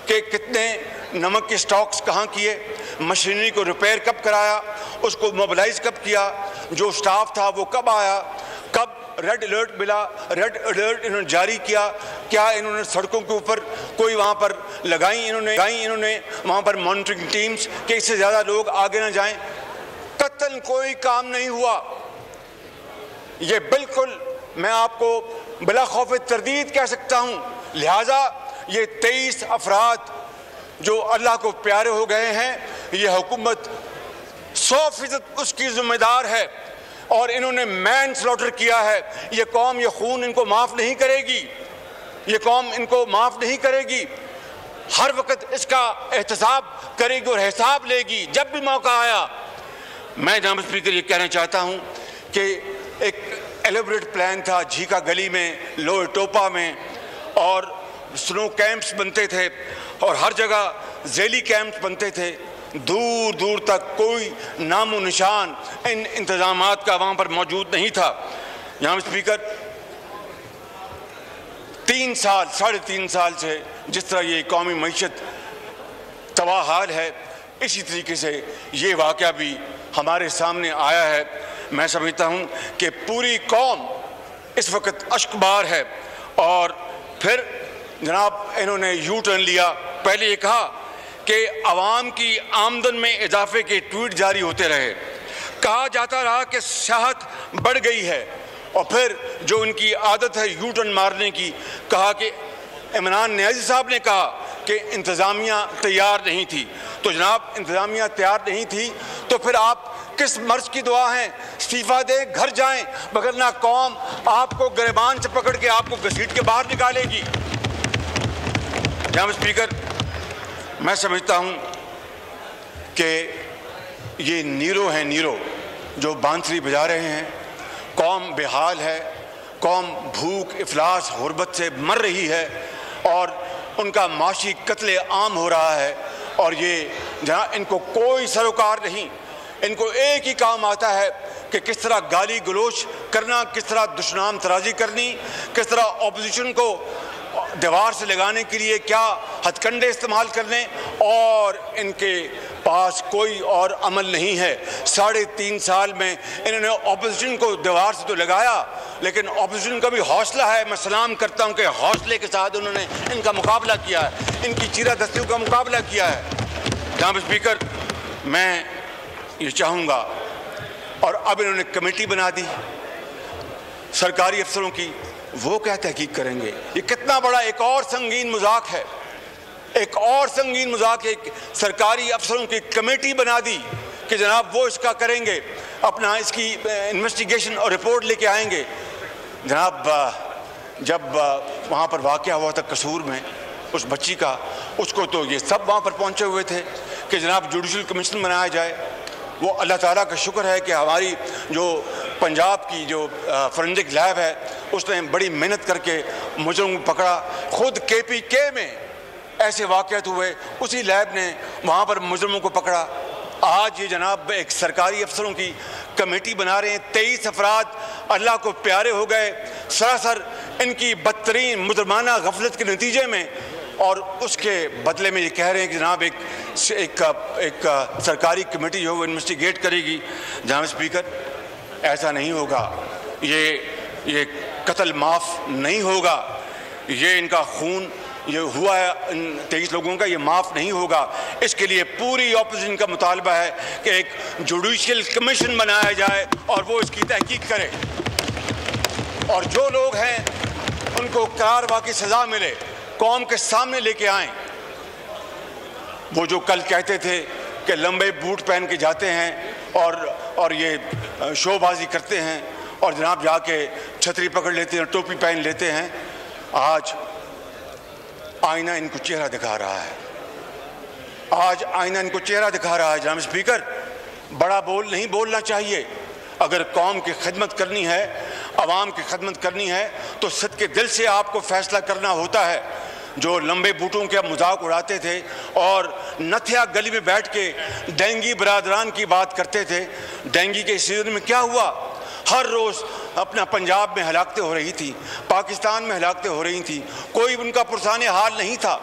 کہ کتنے نمک کے سٹاکس کہاں کیے، مشینری کو ریپیئر کب کرایا، اس کو موبلائز کب کیا، جو سٹاف تھا وہ کب آیا، کب ریڈ الرٹ ملا، ریڈ الرٹ انہوں نے جاری کیا، کیا انہوں نے سڑکوں کے اوپر کوئی وہاں پر لگائیں انہوں نے وہاں پر مانیٹرنگ ٹیمز کہ اس سے زیادہ لوگ آگے نہ جائیں، قطعاً کوئی کام نہیں ہوا۔ یہ بالکل میں آپ کو بلا خوف تردید کہہ سکتا ہوں۔ لہٰذا یہ 23 افراد جو اللہ کو پیارے ہو گئے ہیں، یہ حکومت 100% اس کی ذمہ دار ہے، اور انہوں نے مین سلوٹر کیا ہے۔ یہ قوم یہ خون ان کو معاف نہیں کرے گی، یہ قوم ان کو معاف نہیں کرے گی، ہر وقت اس کا احتساب کرے گی اور حساب لے گی جب بھی موقع آیا۔ میں جناب اسپیکر یہ کہنا چاہتا ہوں کہ ایک ایلیبریٹ پلان تھا جھیکا گلی میں، لوئر ٹوپا میں، اور سنو کیمپس بنتے تھے اور ہر جگہ ذیلی کیمپس بنتے تھے، دور دور تک کوئی نام و نشان ان انتظامات کا وہاں پر موجود نہیں تھا۔ جناب اسپیکر، 3 سال 3.5 سال سے جس طرح یہ قومی معیشت تباہ حال ہے، اسی طریقے سے یہ واقعہ بھی ہمارے سامنے آیا ہے۔ میں سمجھتا ہوں کہ پوری قوم اس وقت اشکبار ہے، اور پھر جناب انہوں نے یو ٹرن لیا۔ پہلے یہ کہا کہ عوام کی آمدن میں اضافے کے ٹویٹ جاری ہوتے رہے، کہا جاتا رہا کہ سیاحت بڑھ گئی ہے، اور پھر جو ان کی عادت ہے یو ٹرن مارنے کی، کہا کہ عمران نیازی صاحب نے کہا کہ انتظامیہ تیار نہیں تھی۔ تو جناب انتظامیہ تیار نہیں تھی تو پھر آپ کس مرض کی دعا ہیں؟ استعفیٰ دے، گھر جائیں، وگرنہ قوم آپ کو گریبان سے پکڑ کے آپ کو گھسیٹ کے باہر نکالے گی۔ جناب اسپیکر، میں سمجھتا ہوں کہ یہ نیرو ہیں، نیرو جو بانسری بجا رہے ہیں۔ قوم بے حال ہے، قوم بھوک، افلاس، غربت سے مر رہی ہے، اور ان کا معاشی قتل عام ہو رہا ہے، اور یہ جہاں ان کو کوئی سروکار نہیں، ان کو ایک ہی کام آتا ہے کہ کس طرح گالی گلوچ کرنا، کس طرح دشنام ترازی کرنی، کس طرح اپوزیشن کو دیوار سے لگانے کے لیے کیا ہتھ کنڈے استعمال کرنے، اور ان کے پاس کوئی اور عمل نہیں ہے۔ 3.5 سال میں انہوں نے اپوزیشن کو دیوار سے تو لگایا، لیکن اپوزیشن کا بھی حوصلہ ہے، میں سلام کرتا ہوں کہ حوصلے کے ساتھ انہوں نے ان کا مقابلہ کیا ہے، ان کی چیرہ دستیوں کا مقابلہ کیا ہے۔ جناب اسپیکر، میں یہ چاہوں گا، اور اب انہوں نے کمیٹی بنا دی سرکاری افسروں کی، وہ کیا تحقیق کریں گے؟ یہ کتنا بڑا ایک اور سنگین مذاق ہے، ایک اور سنگین مذاق، ایک سرکاری افسروں کی کمیٹی بنا دی کہ جناب وہ اس کا کریں گے، اپنا اس کی انویسٹیگیشن اور رپورٹ لے کے آئیں گے۔ جناب جب وہاں پر واقعہ ہوا تھا قصور میں اس بچی کا، اس کو تو یہ سب وہاں پر پہنچے ہوئے تھے کہ جناب جوڈیشل کمیشن بنایا جائے۔ وہ اللہ تعالیٰ کا شکر ہے کہ ہماری جو پنجاب کی جو فورینسک لیب ہے، اس نے بڑی محنت کر کے مجرم کو پکڑا۔ خود KPK میں ایسے واقعات ہوئے، اسی لیب نے وہاں پر مجرموں کو پکڑا۔ آج یہ جناب ایک سرکاری افسروں کی کمیٹی بنا رہے ہیں، 23 افراد اللہ کو پیارے ہو گئے سراسر ان کی بدترین مجرمانہ غفلت کے نتیجے میں، اور اس کے بدلے میں یہ کہہ رہے ہیں کہ جناب ایک سرکاری کمیٹی جو انویسٹیگیٹ کرے گی۔ جناب اسپیکر، ایسا نہیں ہوگا، یہ قتل معاف نہیں ہوگا، یہ ان کا خون یہ ہوا ہے ان 23 لوگوں کا، یہ معاف نہیں ہوگا۔ اس کے لیے پوری اپوزیشن کا مطالبہ ہے کہ ایک جوڈیشل کمیشن بنایا جائے اور وہ اس کی تحقیق کرے، اور جو لوگ ہیں ان کو قرار واقعی سزا ملے، قوم کے سامنے لے کے آئیں۔ وہ جو کل کہتے تھے کہ لمبے بوٹ پہن کے جاتے ہیں اور یہ شو بازی کرتے ہیں، اور جناب جا کے چھتری پکڑ لیتے ہیں، ٹوپی پہن لیتے ہیں، آج آئینہ ان کو چہرہ دکھا رہا ہے، آج آئینہ ان کو چہرہ دکھا رہا ہے۔ جناب اسپیکر، بڑا بول نہیں بولنا چاہیے۔ اگر قوم کی خدمت کرنی ہے، عوام کی خدمت کرنی ہے، تو صدقے دل سے آپ کو فیصلہ کرنا ہوتا ہے۔ جو لمبے بوٹوں کے مذاق اڑاتے تھے اور نتھیا گلی میں بیٹھ کے ڈینگی برادران کی بات کرتے تھے، ڈینگی کے سیزن میں کیا ہوا؟ ہر روز اپنا پنجاب میں ہلاکتیں ہو رہی تھی، پاکستان میں ہلاکتیں ہو رہی تھیں، کوئی ان کا پرسان حال نہیں تھا۔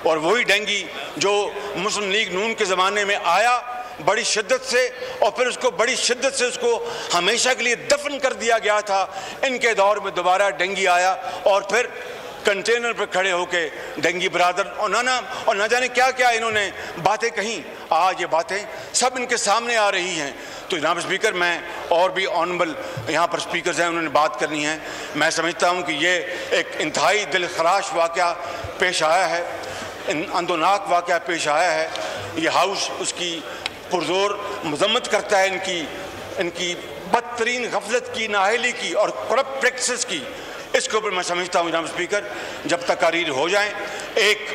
اور وہی ڈینگی جو مسلم لیگ نون کے زمانے میں آیا بڑی شدت سے، اور پھر اس کو بڑی شدت سے اس کو ہمیشہ کے لیے دفن کر دیا گیا تھا، ان کے دور میں دوبارہ ڈینگی آیا اور پھر کنٹینر پہ کھڑے ہو کے ڈینگی برادر اور نہ جانے کیا کیا انہوں نے باتیں کہیں. آج یہ باتیں سب ان کے سامنے آ رہی ہیں. تو جناب اسپیکر، میں اور بھی آنریبل یہاں پر اسپیکرز ہیں، انہوں نے بات کرنی ہے. میں سمجھتا ہوں کہ یہ ایک انتہائی دل خراش واقعہ پیش آیا ہے، اندوناک واقعہ پیش آیا ہے. یہ ہاؤس اس کی پرزور مذمت کرتا ہے ان کی بدترین غفلت کی، نااہلی کی اور کرپٹ پریکٹسز کی. اس کے اوپر میں سمجھتا ہوں جناب اسپیکر، جب تقاریر ہو جائیں ایک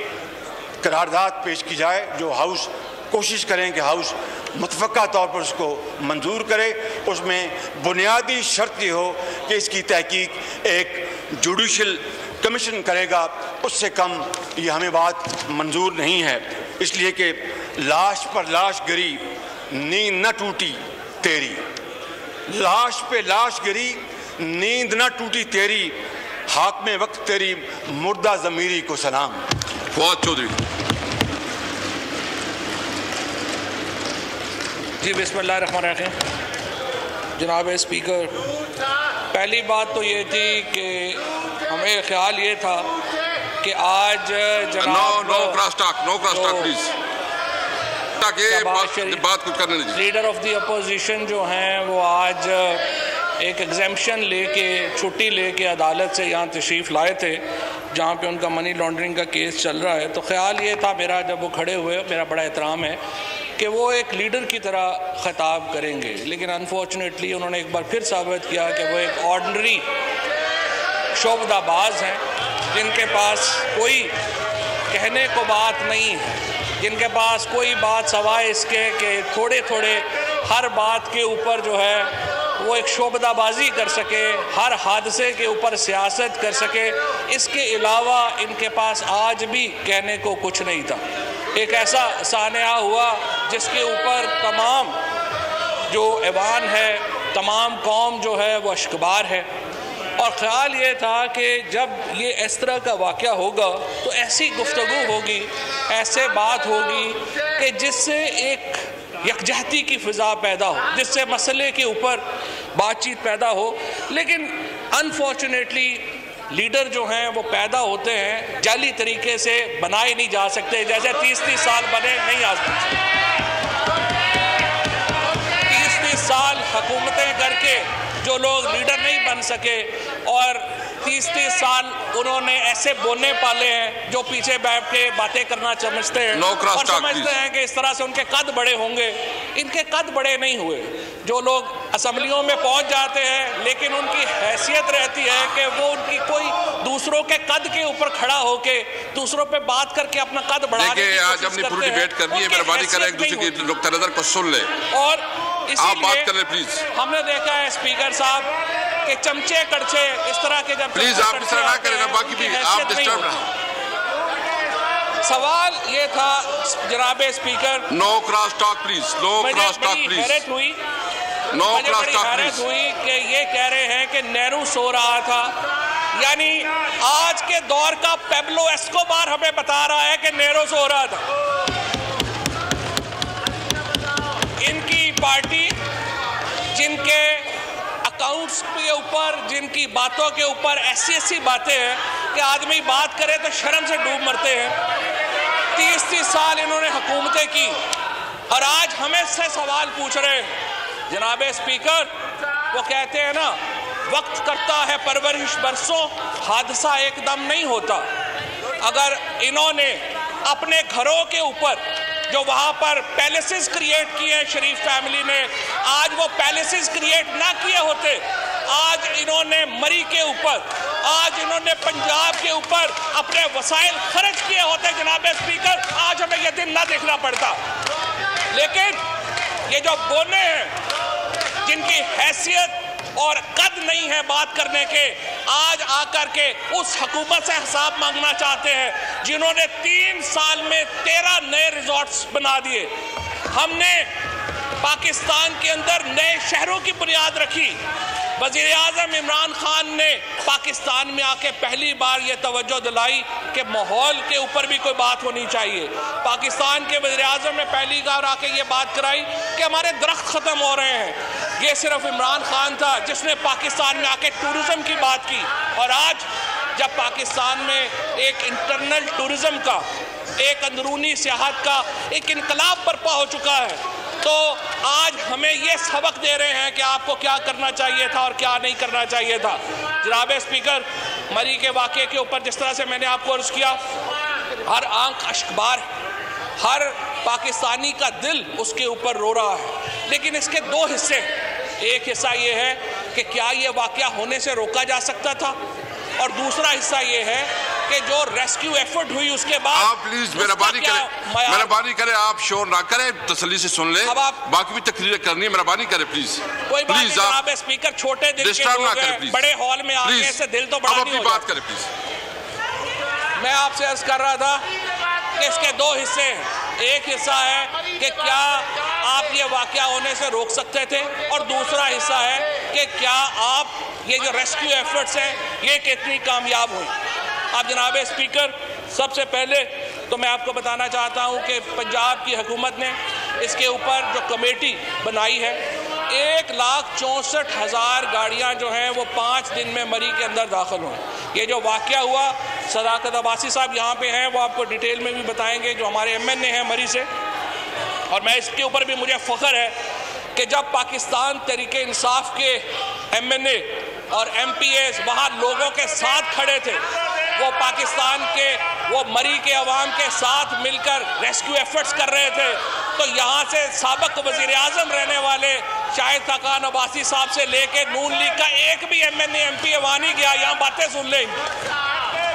قرارداد پیش کی جائے جو ہاؤس کوشش کریں کہ ہاؤس متفقہ طور پر اس کو منظور کرے. اس میں بنیادی شرط یہ ہو کہ اس کی تحقیق ایک جوڈیشل کمیشن کرے گا، اس سے کم یہ ہمیں بات منظور نہیں ہے. اس لیے کہ لاش پر لاش گری، نیند نہ ٹوٹی تیری، لاش پہ لاش گری، نیند نہ ٹوٹی تیری، حاکم وقت تیری مردہ ضمیری کو سلام. فواد چودھری. جی بسم اللہ الرحمن الرحیم. جناب اسپیکر، پہلی بات تو یہ تھی کہ ہمیں خیال یہ تھا کہ آج جناب لیڈر آف دی اپوزیشن جو ہیں وہ آج ایک ایگزیمپشن لے کے، چھٹی لے کے عدالت سے یہاں تشریف لائے تھے جہاں پہ ان کا منی لانڈرنگ کا کیس چل رہا ہے. تو خیال یہ تھا میرا، جب وہ کھڑے ہوئے، میرا بڑا احترام ہے کہ وہ ایک لیڈر کی طرح خطاب کریں گے، لیکن انفارچونیٹلی انہوں نے ایک بار پھر ثابت کیا کہ وہ ایک آرڈنری شعبدہ باز ہیں جن کے پاس کوئی کہنے کو بات نہیں ہے، جن کے پاس کوئی بات سوائے اس کے کہ تھوڑے تھوڑے ہر بات کے اوپر جو ہے وہ ایک شعبدہ بازی کر سکے، ہر حادثے کے اوپر سیاست کر سکے. اس کے علاوہ ان کے پاس آج بھی کہنے کو کچھ نہیں تھا. ایک ایسا سانحہ ہوا جس کے اوپر تمام جو ایوان ہے، تمام قوم جو ہے وہ اشکبار ہے. اور خیال یہ تھا کہ جب یہ اس طرح کا واقعہ ہوگا تو ایسی گفتگو ہوگی، ایسے بات ہوگی کہ جس سے ایک یکجہتی کی فضا پیدا ہو، جس سے مسئلے کے اوپر بات چیت پیدا ہو. لیکن انفارچونیٹلی لیڈر جو ہیں وہ پیدا ہوتے ہیں، جعلی طریقے سے بنائے نہیں جا سکتے. جیسے 30 سال بنے نہیں آ سکتے، 30 سال حکومتیں کر کے جو لوگ لیڈر نہیں بن سکے، اور 30 سال انہوں نے ایسے بونے پالے ہیں جو پیچھے بیٹھ کے باتیں کرنا سمجھتے ہیں اور سمجھتے ہیں کہ اس طرح سے ان کے قد بڑے ہوں گے. ان کے قد بڑے نہیں ہوئے. جو لوگ اسمبلیوں میں پہنچ جاتے ہیں لیکن ان کی حیثیت رہتی ہے کہ وہ ان کی کوئی دوسروں کے قد کے اوپر کھڑا ہو کے دوسروں پہ بات کر کے اپنا قد بڑھانے کی کوشش کرتے ہیں. اپنی پوری ڈیبیٹ کرنی ہے، مہربانی کریں ایک دوسرے کی نقطہ نظر کو سن لیں اور آپ بات کر لیں پلیز. ہم نے دیکھا ہے اسپیکر صاحب کہ چمچے کڑچے اس طرح کے جب پلیز آپ اس طرح نہ کریں، باقی بھی آپ ڈسٹرب نہ. سوال یہ تھا جناب speaker, no cross talk please, no cross talk please. حیرت ہوئی، نو مجھے کراس بڑی ٹاک حیرت پلیز. ہوئی کہ یہ کہہ رہے ہیں کہ نہرو سو رہا تھا. یعنی آج کے دور کا پیبلو ایسکوبار ہمیں بتا رہا ہے کہ نہرو سو رہا تھا. ان کی پارٹی جن کے اکاؤنٹس کے اوپر، جن کی باتوں کے اوپر ایسی باتیں ہیں کہ آدمی بات کرے تو شرم سے ڈوب مرتے ہیں. 30 سال انہوں نے حکومتیں کی اور آج ہمیں سے سوال پوچھ رہے ہیں. جناب اسپیکر، وہ کہتے ہیں نا، وقت کرتا ہے پرورش برسوں، حادثہ ایک دم نہیں ہوتا. اگر انہوں نے اپنے گھروں کے اوپر جو وہاں پر پیلیسز کریٹ کیے ہیں شریف فیملی نے، آج وہ پیلیسز کریٹ نہ کیے ہوتے، آج انہوں نے مری کے اوپر، آج انہوں نے پنجاب کے اوپر اپنے وسائل خرچ کیے ہوتے جناب اسپیکر، آج ہمیں یہ دن نہ دیکھنا پڑتا. لیکن یہ جو بونے ہیں جن کی حیثیت اور قد نہیں ہے بات کرنے کے، آج آ کر کے اس حکومت سے حساب مانگنا چاہتے ہیں جنہوں نے 3 سال میں 13 نئے ریزورٹس بنا دیے. ہم نے پاکستان کے اندر نئے شہروں کی بنیاد رکھی. وزیر اعظم عمران خان نے پاکستان میں آ کے پہلی بار یہ توجہ دلائی کہ ماحول کے اوپر بھی کوئی بات ہونی چاہیے. پاکستان کے وزیر اعظم نے پہلی بار آ کے یہ بات کرائی کہ ہمارے درخت ختم ہو رہے ہیں. یہ صرف عمران خان تھا جس نے پاکستان میں آ کے ٹورزم کی بات کی. اور آج جب پاکستان میں ایک انٹرنل ٹورزم کا، ایک اندرونی سیاحت کا ایک انقلاب برپا ہو چکا ہے، تو آج ہمیں یہ سبق دے رہے ہیں کہ آپ کو کیا کرنا چاہیے تھا اور کیا نہیں کرنا چاہیے تھا. جناب اسپیکر، مری کے واقعے کے اوپر جس طرح سے میں نے آپ کو عرض کیا، ہر آنکھ اشکبار، ہر پاکستانی کا دل اس کے اوپر رو رہا ہے. لیکن اس کے دو حصے، ایک حصہ یہ ہے کہ کیا یہ واقعہ ہونے سے روکا جا سکتا تھا، اور دوسرا حصہ یہ ہے کہ جو ریسکیو ایفرٹ ہوئی اس کے بعد آپ پلیز مہربانی کریں، آپ شور نہ کریں، تسلی سے سن لیں. باقی بھی تقریر کرنی ہے، مہربانی کریں پلیز. کوئی بات نہیں جناب اسپیکر، چھوٹے دل کے لوگ ہیں، بڑے ہال میں آگے سے دل تو بڑا نہیں ہو بات کریں پلیز. میں آپ سے عرض کر رہا تھا کہ اس کے دو حصے ہیں. ایک حصہ ہے کہ کیا آپ یہ واقعہ ہونے سے روک سکتے تھے، اور دوسرا حصہ ہے کہ کیا آپ یہ جو ریسکیو ایفرٹس ہیں یہ کتنی کامیاب ہوئی. اب جناب اسپیکر، سب سے پہلے تو میں آپ کو بتانا چاہتا ہوں کہ پنجاب کی حکومت نے اس کے اوپر جو کمیٹی بنائی ہے، 1,64,000 گاڑیاں جو ہیں وہ 5 دن میں مری کے اندر داخل ہوئیں. یہ جو واقعہ ہوا، صداقت عباسی صاحب یہاں پہ ہیں، وہ آپ کو ڈیٹیل میں بھی بتائیں گے، جو ہمارے MNA ہیں مری سے. اور میں اس کے اوپر بھی مجھے فخر ہے کہ جب پاکستان تحریک انصاف کے MNA اور MPAs وہاں لوگوں کے ساتھ کھڑے تھے، وہ پاکستان کے، وہ مری کے عوام کے ساتھ مل کر ریسکیو ایفرٹس کر رہے تھے، تو یہاں سے سابق وزیر اعظم رہنے والے شاہد خاقان عباسی صاحب سے لے کے نون لیگ کا ایک بھی MNA MPA وہاں نہیں گیا. یہاں باتیں سن لیں،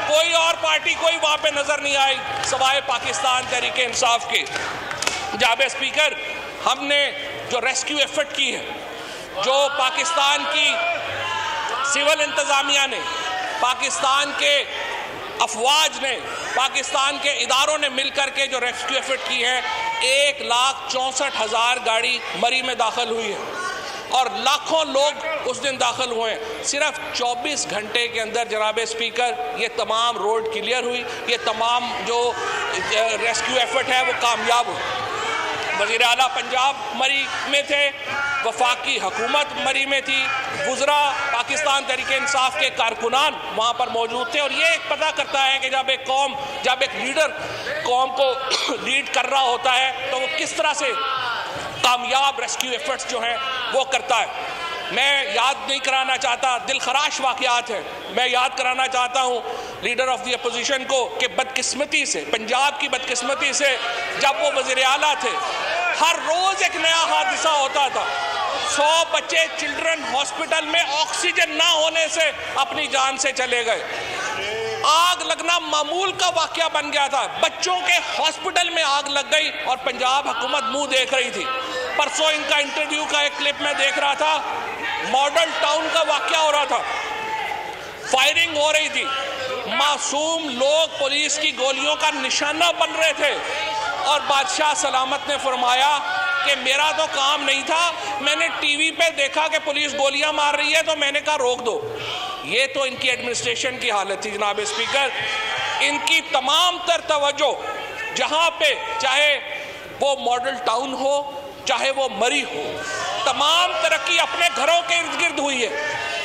کوئی اور پارٹی کوئی وہاں پہ نظر نہیں آئی سوائے پاکستان تحریک انصاف کے. جناب اسپیکر، ہم نے جو ریسکیو ایفرٹ کی ہے، جو پاکستان کی سول انتظامیہ نے، پاکستان کے افواج نے، پاکستان کے اداروں نے مل کر کے جو ریسکیو ایفرٹ کی ہے، 1,64,000 گاڑی مری میں داخل ہوئی ہے، اور لاکھوں لوگ اس دن داخل ہوئے. صرف 24 گھنٹے کے اندر جناب اسپیکر یہ تمام روڈ کلیئر ہوئی، یہ تمام جو ریسکیو ایفرٹ ہے وہ کامیاب ہوئی. وزیر اعلیٰ پنجاب مری میں تھے، وفاقی حکومت مری میں تھی، وزراء پاکستان تحریک انصاف کے کارکنان وہاں پر موجود تھے. اور یہ ایک پتہ کرتا ہے کہ جب ایک لیڈر قوم کو لیڈ کر رہا ہوتا ہے تو وہ کس طرح سے کامیاب ریسکیو ایفرٹس جو ہیں وہ کرتا ہے. میں یاد نہیں کرانا چاہتا، دل خراش واقعات ہیں، میں یاد کرانا چاہتا ہوں لیڈر آف دی اپوزیشن کو کہ بدقسمتی سے، پنجاب کی بدقسمتی سے، جب وہ وزیر اعلیٰ تھے، ہر روز ایک نیا حادثہ ہوتا تھا. 100 بچے چلڈرن ہاسپٹل میں آکسیجن نہ ہونے سے اپنی جان سے چلے گئے. آگ لگنا معمول کا واقعہ بن گیا تھا. بچوں کے ہاسپٹل میں آگ لگ گئی اور پنجاب حکومت منہ دیکھ رہی تھی. پرسوں ان کا انٹرویو کا ایک کلپ میں دیکھ رہا تھا، ماڈل ٹاؤن کا واقعہ ہو رہا تھا، فائرنگ ہو رہی تھی، معصوم لوگ پولیس کی گولیوں کا نشانہ بن رہے تھے، اور بادشاہ سلامت نے فرمایا کہ میرا تو کام نہیں تھا، میں نے ٹی وی پہ دیکھا کہ پولیس گولیاں مار رہی ہے تو میں نے کہا روک دو. یہ تو ان کی ایڈمنسٹریشن کی حالت تھی. جناب اسپیکر، ان کی تمام تر توجہ جہاں پہ، چاہے وہ ماڈل ٹاؤن ہو، چاہے وہ مری ہو، تمام ترقی اپنے گھروں کے ارد گرد ہوئی ہے.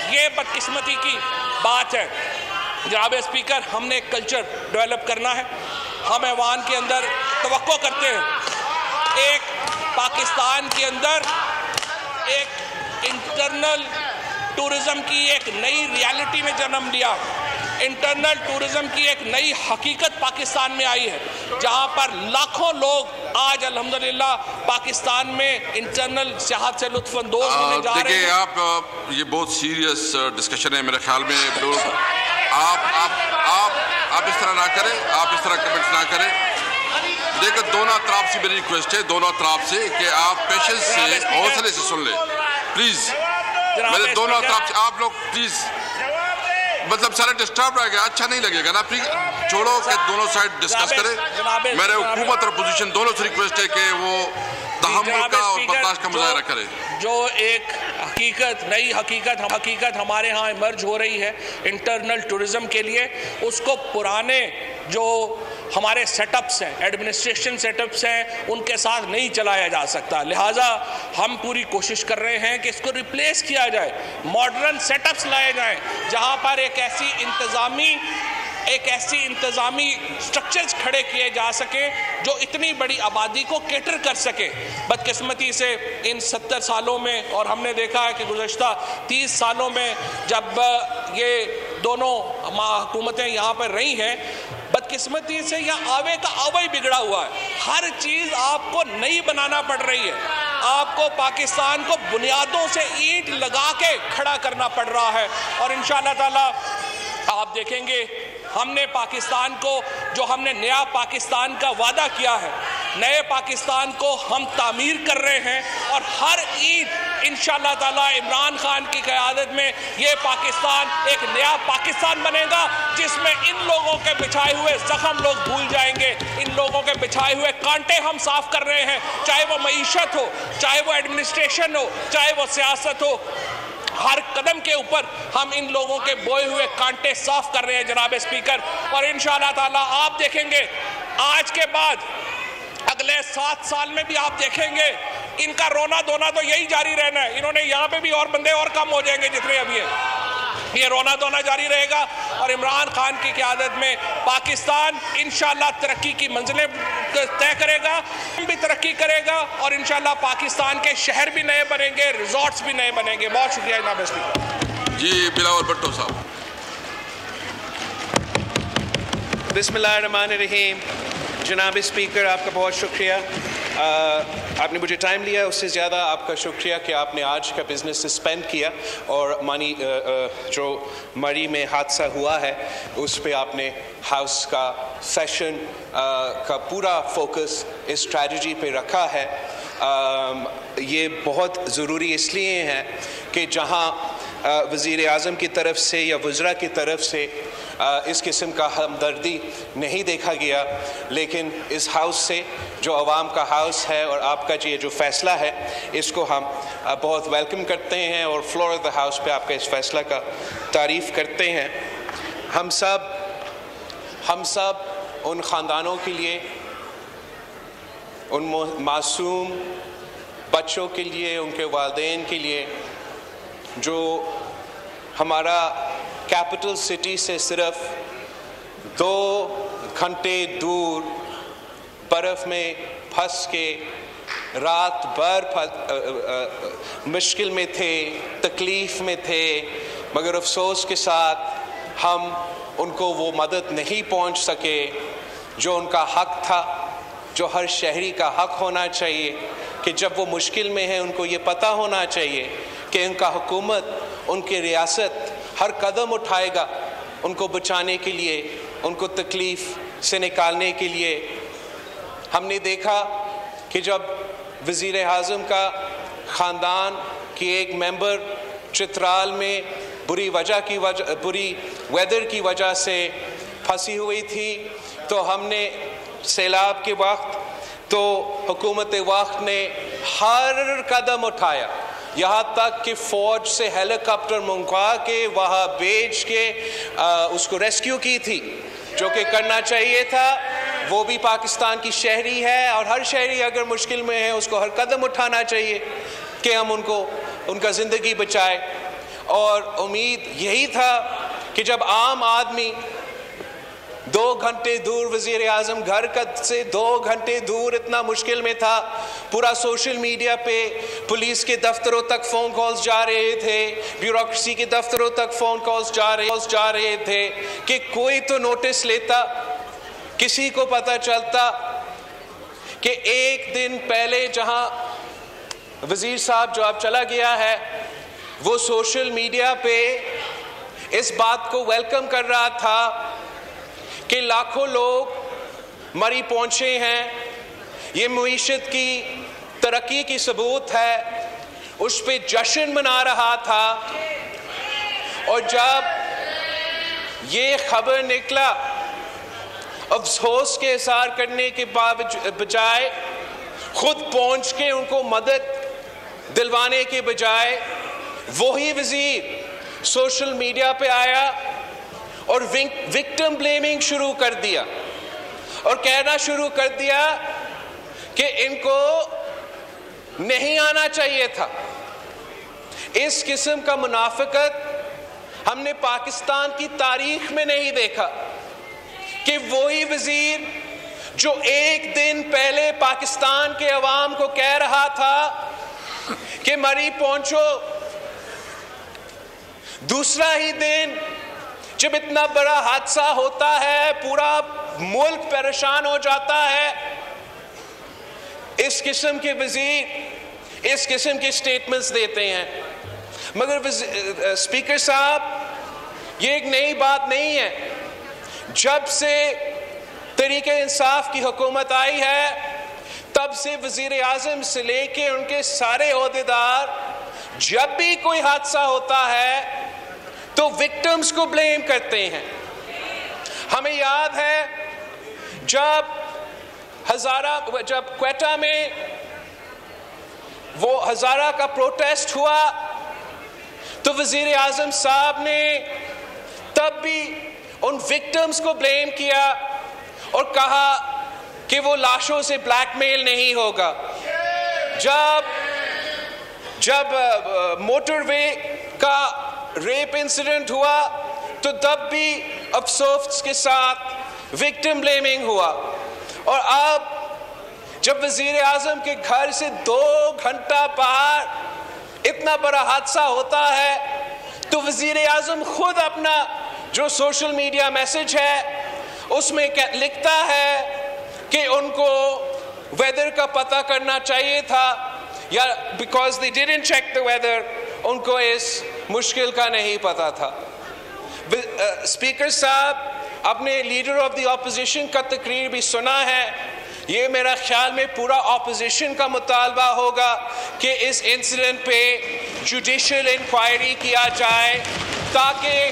یہ بدقسمتی کی بات ہے. جناب اسپیکر، ہم نے ایک کلچر ڈیولپ کرنا ہے. ہم ایوان کے اندر توقع کرتے ہیں ایک پاکستان کے اندر ایک انٹرنل ٹورزم کی ایک نئی ریالٹی میں جنم لیا. انٹرنل ٹورزم کی ایک نئی حقیقت پاکستان میں آئی ہے، جہاں پر لاکھوں لوگ آج الحمدللہ پاکستان میں انٹرنل سیاحت سے لطف اندوز ہونے جا رہے ہیں. دیکھیں، آپ یہ بہت سیریس ڈسکشن ہے میرے خیال میں. آپ اس طرح نہ کریں، آپ اس طرح کمنٹس نہ کریں. دیکھیں، دونوں اطراف سے میری ریکویسٹ ہے، دونوں اطراف سے، کہ آپ پیشنس سے، حوصلے سے سن لیں پلیز. میرے دونوں اطراف سے آپ لوگ پلیز، مطلب سارے ڈسٹرب رہ گیا، اچھا نہیں لگے گا نا. پلیز چھوڑو کہ دونوں سائڈ ڈسکس کریں. میرے حکومت اور اپوزیشن دونوں سے ریکویسٹ ہے کہ وہ تحمل کا اور برداشت کا مظاہرہ کرے. جو ایک نئی حقیقت ہمارے ہاں ایمرج ہو رہی ہے انٹرنل ٹورزم کے لیے. اس کو پرانے جو ہمارے سیٹ اپس ہیں، ایڈمنسٹریشن سیٹ اپس ہیں، ان کے ساتھ نہیں چلایا جا سکتا. لہٰذا ہم پوری کوشش کر رہے ہیں کہ اس کو ریپلیس کیا جائے، ماڈرن سیٹ اپس لائے جائیں جہاں پر ایک ایسی انتظامی سٹرکچرز کھڑے کیے جا سکیں جو اتنی بڑی آبادی کو کیٹر کر سکے. بدقسمتی سے ان 70 سالوں میں، اور ہم نے دیکھا ہے کہ گزشتہ 30 سالوں میں جب یہ دونوں حکومتیں یہاں پر رہی ہیں، بدقسمتی سے یہاں آوے کا آوہ ہی بگڑا ہوا ہے. ہر چیز آپ کو نئی بنانا پڑ رہی ہے. آپ کو پاکستان کو بنیادوں سے اینٹ لگا کے کھڑا کرنا پڑ رہا ہے. اور انشاءاللہ تعالی آپ دیکھیں گے ہم نے پاکستان کو، جو ہم نے نیا پاکستان کا وعدہ کیا ہے، نئے پاکستان کو ہم تعمیر کر رہے ہیں. اور ہر اینٹ انشاءاللہ تعالی عمران خان کی قیادت میں یہ پاکستان ایک نیا پاکستان بنے گا جس میں ان لوگوں کے بچھائے ہوئے زخم لوگ بھول جائیں گے. ان لوگوں کے بچھائے ہوئے کانٹے ہم صاف کر رہے ہیں، چاہے وہ معیشت ہو، چاہے وہ ایڈمنسٹریشن ہو، چاہے وہ سیاست ہو. ہر قدم کے اوپر ہم ان لوگوں کے بوئے ہوئے کانٹے صاف کر رہے ہیں جناب اسپیکر. اور انشاءاللہ تعالیٰ آپ دیکھیں گے آج کے بعد اگلے 7 سال میں بھی آپ دیکھیں گے ان کا رونا دھونا تو یہی جاری رہنا ہے. انہوں نے یہاں پہ بھی اور بندے اور کم ہو جائیں گے جتنے ابھی ہیں. یہ رونا دھونا جاری رہے گا اور عمران خان کی قیادت میں پاکستان انشاءاللہ ترقی کی منزلیں طے کرے گا، بھی ترقی کرے گا. اور انشاءاللہ پاکستان کے شہر بھی نئے بنیں گے، ریزورٹس بھی نئے بنیں گے. بہت شکریہ جناب اسپیکر. جی بلاول بھٹو صاحب. بسم اللہ الرحمن الرحیم. جناب اسپیکر آپ کا بہت شکریہ، آپ نے مجھے ٹائم لیا. اس سے زیادہ آپ کا شکریہ کہ آپ نے آج کا بزنس سسپینڈ کیا اور جو مری میں حادثہ ہوا ہے اس پہ آپ نے ہاؤس کا سیشن کا پورا فوکس اس اسٹریٹجی پہ رکھا ہے. یہ بہت ضروری اس لیے ہے کہ جہاں وزیر اعظم کی طرف سے یا وزراء کی طرف سے اس قسم کا ہمدردی نہیں دیکھا گیا، لیکن اس ہاؤس سے جو عوام کا ہاؤس ہے اور آپ کا یہ جو فیصلہ ہے اس کو ہم بہت ویلکم کرتے ہیں اور فلور آف دا ہاؤس پہ آپ کا اس فیصلہ کا تعریف کرتے ہیں. ہم سب ان خاندانوں کے لیے، ان معصوم بچوں کے لیے، ان کے والدین کے لیے جو ہمارا کیپٹل سٹی سے صرف 2 گھنٹے دور برف میں پھنس کے رات بھر مشکل میں تھے، تکلیف میں تھے، مگر افسوس کے ساتھ ہم ان کو وہ مدد نہیں پہنچ سکے جو ان کا حق تھا، جو ہر شہری کا حق ہونا چاہیے کہ جب وہ مشکل میں ہیں ان کو یہ پتہ ہونا چاہیے کہ ان کا حکومت، ان کی ریاست ہر قدم اٹھائے گا ان کو بچانے کے لیے، ان کو تکلیف سے نکالنے کے لیے. ہم نے دیکھا کہ جب وزیر اعظم کا خاندان کی ایک ممبر چترال میں بری ویدر کی وجہ سے پھنسی ہوئی تھی تو ہم نے سیلاب کے وقت تو حکومت وقت نے ہر قدم اٹھایا، یہاں تک کہ فوج سے ہیلی کاپٹر منگوا کے وہاں بھیج کے اس کو ریسکیو کی تھی، جو کہ کرنا چاہیے تھا. وہ بھی پاکستان کی شہری ہے اور ہر شہری اگر مشکل میں ہے اس کو ہر قدم اٹھانا چاہیے کہ ہم ان کا زندگی بچائے. اور امید یہی تھا کہ جب عام آدمی 2 گھنٹے دور، وزیر اعظم گھر سے 2 گھنٹے دور اتنا مشکل میں تھا، پورا سوشل میڈیا پہ پولیس کے دفتروں تک فون کالز جا رہے تھے، بیوروکریسی کے دفتروں تک فون کالز جا رہے تھے کہ کوئی تو نوٹس لیتا، کسی کو پتہ چلتا کہ ایک دن پہلے جہاں وزیر صاحب جو اب چلا گیا ہے وہ سوشل میڈیا پہ اس بات کو ویلکم کر رہا تھا کہ لاکھوں لوگ مری پہنچے ہیں، یہ معیشت کی ترقی کی ثبوت ہے، اس پہ جشن منا رہا تھا. اور جب یہ خبر نکلا، افسوس کے اظہار کرنے کے بجائے، خود پہنچ کے ان کو مدد دلوانے کے بجائے وہی وزیر سوشل میڈیا پہ آیا اور وکٹم بلیمنگ شروع کر دیا اور کہنا شروع کر دیا کہ ان کو نہیں آنا چاہیے تھا. اس قسم کا منافقت ہم نے پاکستان کی تاریخ میں نہیں دیکھا کہ وہی وزیر جو ایک دن پہلے پاکستان کے عوام کو کہہ رہا تھا کہ مری پہنچو، دوسرا ہی دن جب اتنا بڑا حادثہ ہوتا ہے پورا ملک پریشان ہو جاتا ہے، اس قسم کے وزیر اس قسم کے سٹیٹمنٹس دیتے ہیں. مگر اسپیکر صاحب یہ ایک نئی بات نہیں ہے. جب سے تحریک انصاف کی حکومت آئی ہے تب سے وزیر اعظم سے لے کے ان کے سارے عہدیدار جب بھی کوئی حادثہ ہوتا ہے تو وکٹمز کو بلیم کرتے ہیں. ہمیں یاد ہے جب کوئٹہ میں وہ ہزارہ کا پروٹیسٹ ہوا تو وزیر اعظم صاحب نے تب بھی ان وکٹمز کو بلیم کیا اور کہا کہ وہ لاشوں سے بلیک میل نہیں ہوگا. جب موٹر وے کا ریپ انسیڈنٹ ہوا تو تب بھی افسوس کے ساتھ وکٹم بلیمنگ ہوا. اور اب جب وزیر اعظم کے گھر سے 2 گھنٹہ باہر اتنا بڑا حادثہ ہوتا ہے تو وزیر اعظم خود اپنا جو سوشل میڈیا میسج ہے اس میں لکھتا ہے کہ ان کو ویدر کا پتہ کرنا چاہیے تھا یا because they didn't check the weather ان کو اس مشکل کا نہیں پتہ تھا. اسپیکر صاحب اپنے لیڈر آف دی اپوزیشن کا تقریر بھی سنا ہے. یہ میرا خیال میں پورا اپوزیشن کا مطالبہ ہوگا کہ اس انسیڈنٹ پہ جوڈیشل انکوائری کیا جائے تاکہ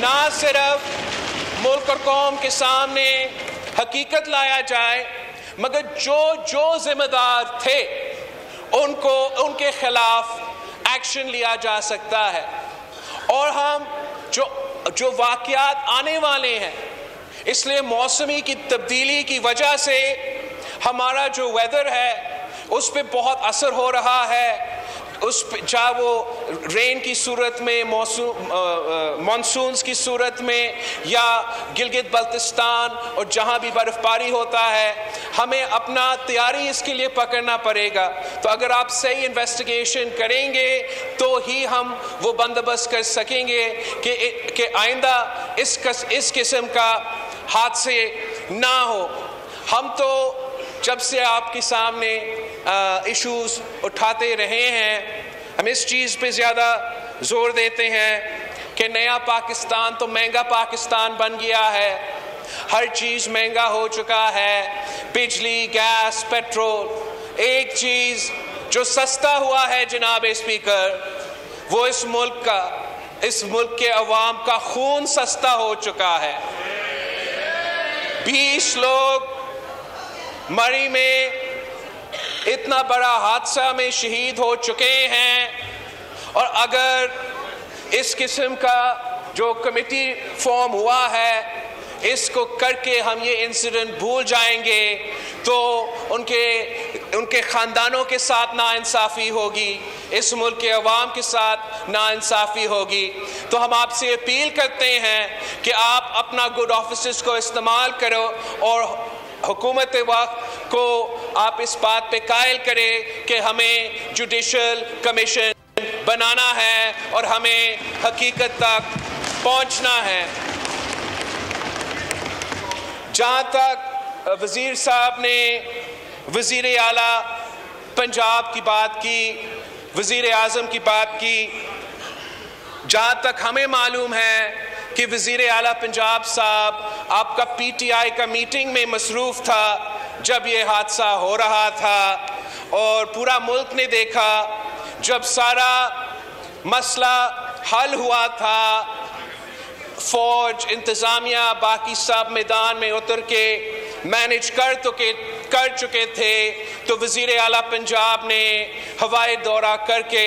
نہ صرف ملک اور قوم کے سامنے حقیقت لایا جائے مگر جو ذمہ دار تھے ان کے خلاف ایکشن لیا جا سکتا ہے. اور ہم جو واقعات آنے والے ہیں اس لیے موسمی کی تبدیلی کی وجہ سے ہمارا جو ویدر ہے اس پہ بہت اثر ہو رہا ہے. اس پہ چاہے وہ رین کی صورت میں مانسونز کی صورت میں یا گلگت بلتستان اور جہاں بھی برف باری ہوتا ہے ہمیں اپنا تیاری اس کے لیے پکڑنا پڑے گا. تو اگر آپ صحیح انویسٹیگیشن کریں گے تو ہی ہم وہ بندوبست کر سکیں گے کہ آئندہ اس قسم کا حادثے نہ ہو. ہم تو جب سے آپ کے سامنے ایشوز اٹھاتے رہے ہیں ہم اس چیز پہ زیادہ زور دیتے ہیں کہ نیا پاکستان تو مہنگا پاکستان بن گیا ہے. ہر چیز مہنگا ہو چکا ہے، بجلی، گیس، پیٹرول. ایک چیز جو سستا ہوا ہے جناب اسپیکر وہ اس ملک کے عوام کا خون سستا ہو چکا ہے. 20 لوگ مری میں اتنا بڑا حادثہ میں شہید ہو چکے ہیں اور اگر اس قسم کا جو کمیٹی فارم ہوا ہے اس کو کر کے ہم یہ انسیڈنٹ بھول جائیں گے تو ان کے خاندانوں کے ساتھ ناانصافی ہوگی، اس ملک کے عوام کے ساتھ ناانصافی ہوگی. تو ہم آپ سے اپیل کرتے ہیں کہ آپ اپنا گڈ آفیسز کو استعمال کرو اور حکومت وقت کو آپ اس بات پہ قائل کریں کہ ہمیں جوڈیشل کمیشن بنانا ہے اور ہمیں حقیقت تک پہنچنا ہے. جہاں تک وزیر صاحب نے وزیر اعلیٰ پنجاب کی بات کی، وزیر اعظم کی بات کی، جہاں تک ہمیں معلوم ہے کہ وزیر اعلیٰ پنجاب صاحب آپ کا پی ٹی آئی کا میٹنگ میں مصروف تھا جب یہ حادثہ ہو رہا تھا اور پورا ملک نے دیکھا جب سارا مسئلہ حل ہوا تھا. فوج، انتظامیہ، باقی سب میدان میں اتر کے مینج کر چکے تھے تو وزیر اعلیٰ پنجاب نے ہوائی دورہ کر کے